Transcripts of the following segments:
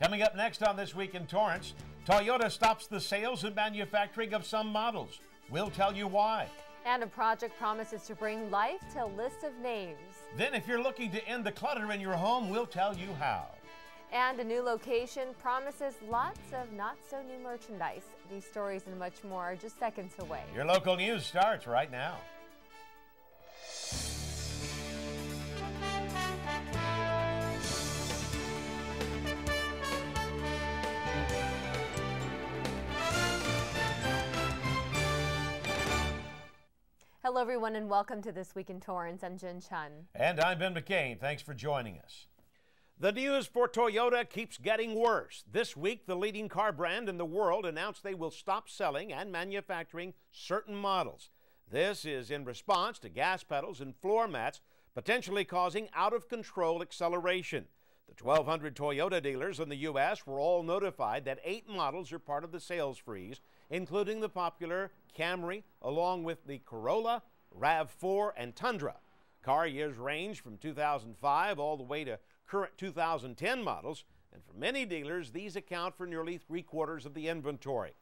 Coming up next on This Week in Torrance, Toyota stops the sales and manufacturing of some models. We'll tell you why. And a project promises to bring life to a list of names. Then if you're looking to end the clutter in your home, we'll tell you how. And a new location promises lots of not-so-new merchandise. These stories and much more are just seconds away. Your local news starts right now. Hello, everyone, and welcome to This Week in Torrance. I'm Jen Chun. And I'm Ben McCain. Thanks for joining us. The news for Toyota keeps getting worse. This week, the leading car brand in the world announced they will stop selling and manufacturing certain models. This is in response to gas pedals and floor mats potentially causing out-of-control acceleration. The 1,200 Toyota dealers in the U.S. were all notified that 8 models are part of the sales freeze, including the popular Camry, along with the Corolla, RAV4, and Tundra. Car years range from 2005 all the way to current 2010 models, and for many dealers, these account for nearly 3/4 of the inventory.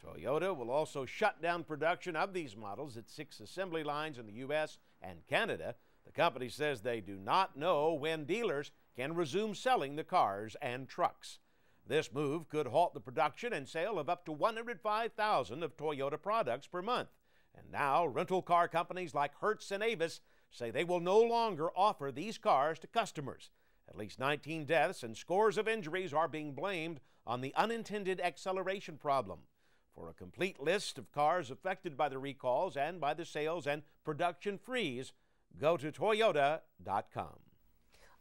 Toyota will also shut down production of these models at 6 assembly lines in the U.S. and Canada. The company says they do not know when dealers can resume selling the cars and trucks. This move could halt the production and sale of up to 105,000 of Toyota products per month. And now rental car companies like Hertz and Avis say they will no longer offer these cars to customers. At least 19 deaths and scores of injuries are being blamed on the unintended acceleration problem. For a complete list of cars affected by the recalls and by the sales and production freeze, go to Toyota.com.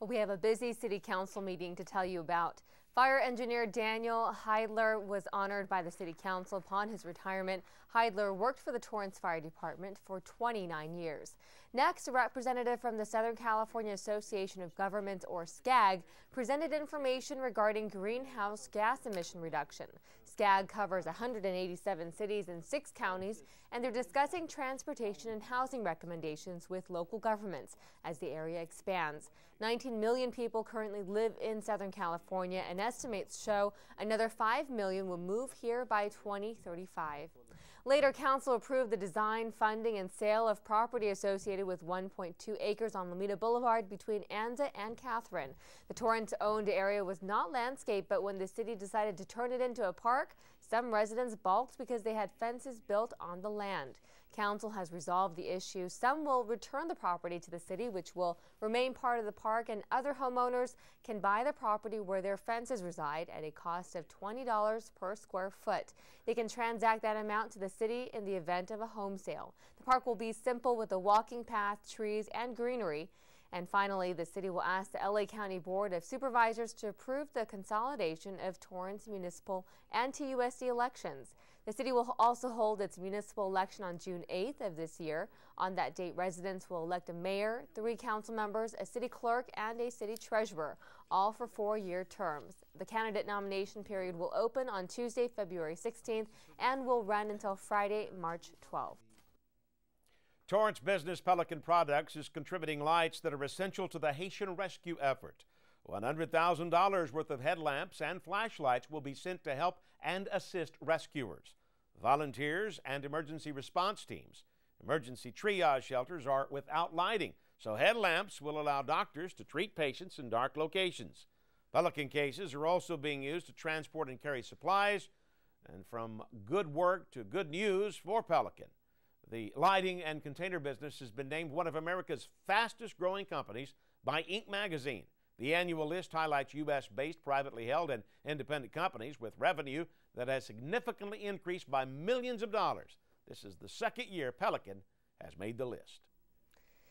Well, we have a busy city council meeting to tell you about. Fire engineer Daniel Heidler was honored by the city council upon his retirement. Heidler worked for the Torrance Fire Department for 29 years. Next, a representative from the Southern California Association of Governments, or SCA.G., presented information regarding greenhouse gas emission reduction. SCA.G. covers 187 cities and 6 counties, and they're discussing transportation and housing recommendations with local governments as the area expands. 19 million people currently live in Southern California, and estimates show another 5 million will move here by 2035. Later, council approved the design, funding, and sale of property associated with 1.2 acres on Lomita Boulevard between Anza and Catherine. The Torrance-owned area was not landscaped, but when the city decided to turn it into a park, some residents balked because they had fences built on the land. Council has resolved the issue. Some will return the property to the city, which will remain part of the park, and other homeowners can buy the property where their fences reside at a cost of $20 per square foot. They can transact that amount to the city in the event of a home sale. The park will be simple with a walking path, trees, and greenery. And finally, the city will ask the LA County Board of Supervisors to approve the consolidation of Torrance municipal and TUSD elections. The city will also hold its municipal election on June 8th of this year. On that date, residents will elect a mayor, 3 council members, a city clerk, and a city treasurer, all for 4-year terms. The candidate nomination period will open on Tuesday, February 16th, and will run until Friday, March 12th. Torrance business Pelican Products is contributing lights that are essential to the Haitian rescue effort. $100,000 worth of headlamps and flashlights will be sent to help and assist rescuers. Volunteers and emergency response teams. Emergency triage shelters are without lighting, so headlamps will allow doctors to treat patients in dark locations. Pelican cases are also being used to transport and carry supplies. And from good work to good news for Pelican. The lighting and container business has been named one of America's fastest growing companies by Inc. magazine. The annual list highlights U.S.-based, privately held, and independent companies with revenue that has significantly increased by millions of dollars. This is the second year Pelican has made the list.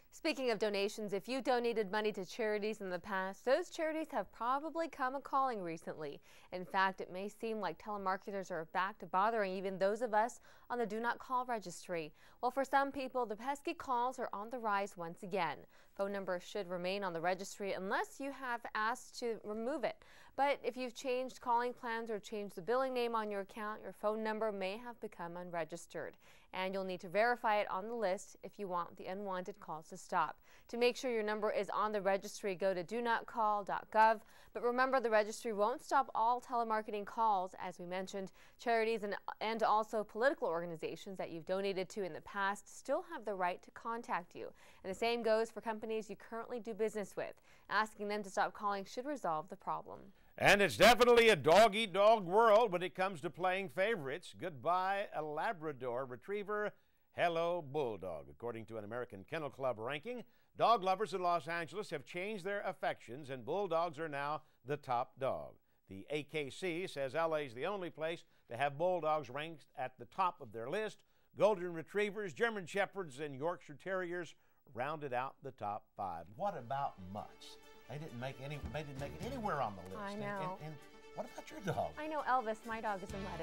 Speaking of donations, if you donated money to charities in the past, those charities have probably come a-calling recently. In fact, it may seem like telemarketers are back to bothering even those of us on the Do Not Call registry. Well, for some people, the pesky calls are on the rise once again. Phone numbers should remain on the registry unless you have asked to remove it. But if you've changed calling plans or changed the billing name on your account, your phone number may have become unregistered. And you'll need to verify it on the list if you want the unwanted calls to stop. To make sure your number is on the registry, go to DoNotCall.Gov. But remember, the registry won't stop all telemarketing calls. As we mentioned, charities and also political organizations that you've donated to in the past still have the right to contact you. And the same goes for companies you currently do business with. Asking them to stop calling should resolve the problem. And it's definitely a dog-eat-dog world when it comes to playing favorites. Goodbye, a Labrador Retriever. Hello, Bulldog. According to an American Kennel Club ranking, dog lovers in Los Angeles have changed their affections, and Bulldogs are now the top dog. The AKC says LA is the only place to have Bulldogs ranked at the top of their list. Golden Retrievers, German Shepherds, and Yorkshire Terriers rounded out the top 5. What about mutts? They didn't make it anywhere on the list. I know. And what about your dog? I know Elvis, my dog, is a mutt,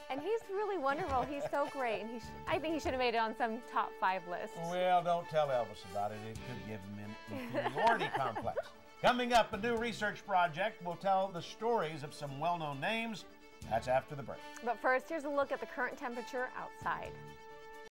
and he's really wonderful. He's so great, and I think he should have made it on some top 5 list. Well, don't tell Elvis about it. It could give him an inferiority complex. Coming up, a new research project will tell the stories of some well-known names. That's after the break. But first, here's a look at the current temperature outside.